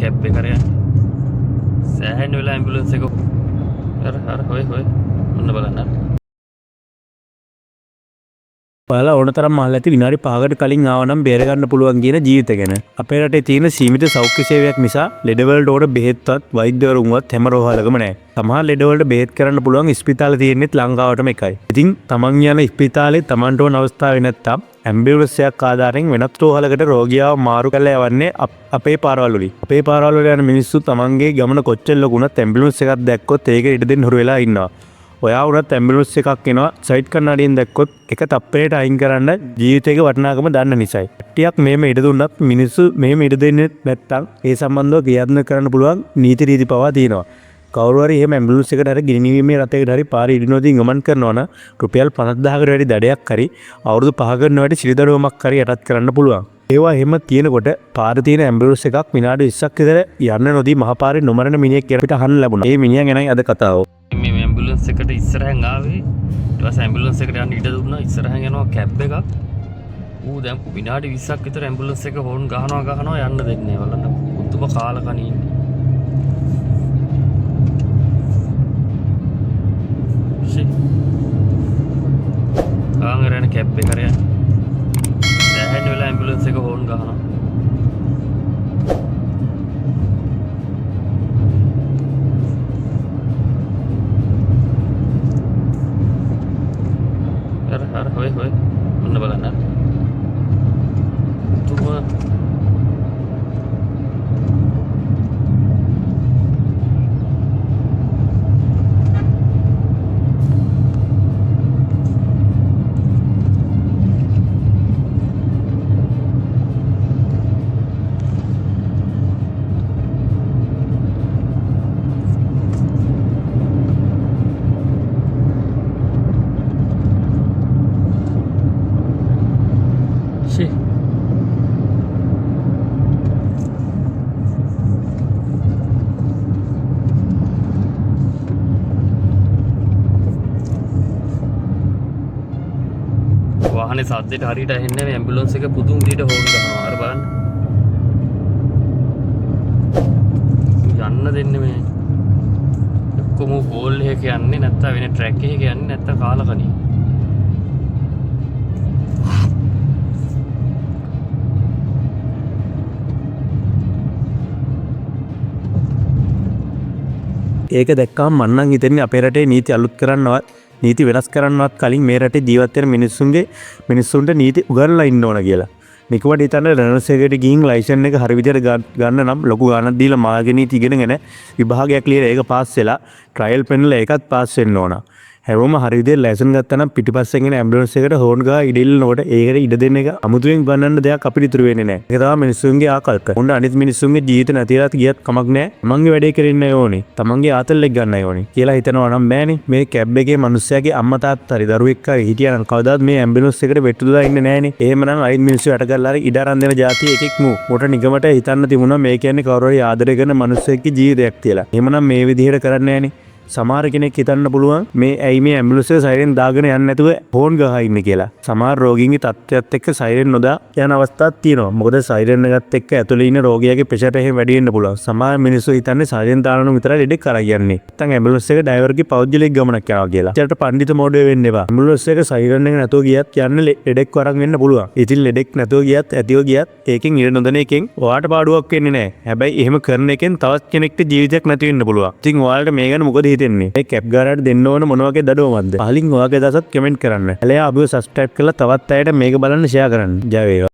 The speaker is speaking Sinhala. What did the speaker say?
කැබ් එක කරේ සෑහෙන වෙලා ඇම්බියුලන්ස් එක අර හොය ඔන්න බලන්න ඔයාලා ඕන තරම් අහලා ඇති විනාඩි 5කට කලින් ආවනම් බේර ගන්න පුළුවන් කියන ජීවිත ගැන. අපේ රටේ තියෙන සීමිත සෞඛ්‍ය සේවයක් නිසා ලෙඩ වලට ඕන බෙහෙත්වත් වෛද්‍යවරුන්වත් හැම රෝහලකම නැහැ. සමහර ලෙඩ වලට බෙහෙත් කරන්න පුළුවන් ස්පිතාල තියෙන්නේත් ලංකාවටම එකයි. ඉතින් තමන් යන ස්පිතාලේ තමන්ට ඕන අවස්ථාවේ නැත්තම් ඇම්බියුලන්ස් එකක් ආධාරයෙන් වෙනත් රෝහලකට රෝගියාව මාරු කරලා යවන්නේ අපේ පාරවල් වලින්. අපේ පාරවල් වල යන මිනිස්සු තමන්ගේ ගමන කොච්චර ලොකුණත් ඇම්බියුලන්ස් එකක් දැක්කොත් ඒක ඉඩ දෙන්න හුරු වෙලා ඉන්නවා. ඔයා උනත් ඇම්බියුලන්ස් එකක් එනවා සයිඩ් කන්නඩියෙන් දැක්කොත් එක තප්පරයට අයින් කරන්න ජීවිතේක වටිනාකම දන්න නිසායි. ටිකක් මේම ඉඩ දුන්නත් මිනිස්සු මේම ඉඩ දෙන්නේ නැත්තම් ඒ සම්බන්ධව ක්‍රියාත්මක කරන්න පුළුවන් නීති රීති පවා තියෙනවා. කවුරු හරි එහෙම ඇම්බියුලන්ස් එකට හරි ගිනිනීමේ රථයකට හරි පාරේ ඉදිනෝදී ගමන් කරනවා නම් රුපියල් 50000කට වැඩි දඩයක් හරි අවුරුදු 5කට වැඩි සිරිදරුවමක් හරි යටත් කරන්න පුළුවන්. ඒවා එහෙම තියෙනකොට පාරේ තියෙන ඇම්බියුලන්ස් එකක් විනාඩි 20ක් විතර යන්න නොදී මහපාරේ නොමරන මිනිහෙක් කියලා අපිට අහන්න ලැබුණා. ඒ මිනිහා ගැනයි අද කතාව. මේ ඇම්බියුලන්ස් එකට ඉස්සරහින් ආවේ ඊට පස්සේ ඇම්බියුලන්ස් එකට යන්න ඉඩ දුන්නා ඉස්සරහින් යනවා කැබ් එකක් ඌ දැන් විනාඩි 20ක් විතර ඇම්බියුලන්ස් එක හොන් ගහනවා යන්න දෙන්නේ බලන්න පුදුම කාලකණී ඉන්නේ ආංගරණ කැබ් එක කරේ දැන් වෙලා ඇම්බියුලන්ස් එක හොන් ගහනවා අර හොය ඔන්න බලන්න තුම වාහනේ සද්දෙට හරියට ඇහෙන්නේ නැහැ ඇම්බියුලන්ස් එක පුදුම විදිහට හොන් ගහනවා අර බලන්න යන්න දෙන්නේ මේ එක්කම පෝල් එකක යන්නේ නැත්තම් වෙන ට්‍රැක් එකක යන්නේ නැත්තම් කාලකණී ඒක දැක්කම මම නම් හිතන්නේ අපේ රටේ නීති අලුත් කරන්නවත් නීති වෙනස් කරන්නවත් කලින් මේ රටේ ජීවත් වෙන මිනිස්සුන්ට නීති උගන්වලා ඉන්න ඕන කියලා. නිකමට හිතන්න ලර්නර්ස් එකට ගිහින් ලයිසන් එක හරි විදියට ගන්න නම් ලොකු ගාණක් දීලා මාර්ග නීති ඉගෙනගෙන විභාගයක් ලියලා ඒක පාස් වෙලා ට්‍රයල් පෙන්නලා ඒකත් පාස් වෙන්න ඕන. හැමෝම හරි විදියට ලයිසන් ගත්තා නම් පිටිපස්සෙන් එන ඇම්බියුලන්ස් එකට හෝන් ගා ඉඩිල්නකොට ඒකට ඉඩ දෙන්න එක අමුතුවෙන් ගන්නන්න දෙයක් අපිට ඉතුරු වෙන්නේ නැහැ. ඒක තමයි මිනිස්සුන්ගේ ආකල්ප. උන්න අනිත් මිනිස්සුන්ගේ ජීවිත නැතිලාත් ගියත් කමක් නැහැ. තමන්ගේ වැඩේ කරන්න ඕනේ. තමන්ගේ ආතල්ලෙක් ගන්න ඕනේ කියලා හිතනවා නම් බෑනේ. මේ කැබ් එකේ මිනිස්සයාගේ අම්මා තාත්තා හරි දරුවෙක් හරි හිටියා නම් කවදාවත් මේ ඇම්බියුලන්ස් එකට වෙට්ටු දාලා ඉන්නේ නැහනේ. එහෙමනම් අයිත් මිනිස්සු යට කරලා හරි ඉඩ අරන් දෙන જાතිය එකෙක් මු. මොකට නිගමට හිතන්න තිබුණා මේ කියන්නේ කවුරු හරි ආදරය කරන මිනිස්සෙක්ගේ ජීවිතයක් කියලා. එහෙමනම් මේ විදිහට කරන්නේ නැහනේ. සමහර කෙනෙක් හිතන්න පුළුවන් මේ ඇයි මේ ඇම්බියුලන්ස් එක සයිරෙන් දාගෙන යන්නේ නැතුව හෝන් ගහා ඉන්නේ කියලා. සමහර රෝගීන්ගේ තත්ත්වයත් එක්ක සයිරෙන් නොදා යන අවස්ථාවක් තියෙනවා. මොකද සයිරෙන් එකත් එක්ක ඇතුලේ ඉන්න රෝගියාගේ ප්‍රෙෂර් එහෙම වැඩි වෙන්න පුළුවන්. සමහර මිනිස්සු හිතන්නේ සයිරෙන් දානනු විතරයි ලෙඩෙක් කරා යන්නේ. නැත්නම් ඇම්බියුලන්ස් එක ඩ්‍රයිවර්ගේ පෞද්ගලික ගමනක් යනවා කියලා. ඒකට පඬිත මොඩේ වෙන්න එපා. ඇම්බියුලන්ස් එක සයිරෙන් එක නැතුව ගියත් යන්නේ ලෙඩෙක් වරන් වෙන්න පුළුවන්. ඉතින් ලෙඩෙක් නැතුව ගියත් ඇතිව ගියත් ඒකෙන් ඉර නොදෙන එකෙන් ඔයාට පාඩුවක් වෙන්නේ නැහැ. හැබැයි එහෙම කරන එකෙන් තවත් කෙනෙක්ට ජීවිතයක් නැති වෙන්න පුළුවන්. ඉතින් ඔයාලට මේ ගැන මොකද හිතෙන්නේ? කැබ් ගාරට දෙන්න ඕන මොන වගේ දඩුවමක්ද? පහලින් ඔයාගේ දවසත් කමෙන්ට් කරන්න. එලයා අපිව සබ්ස්ක්‍රයිබ් කරලා තවත් අයට මේක බලන්න ෂෙයා කරන්න. ජය වේවා.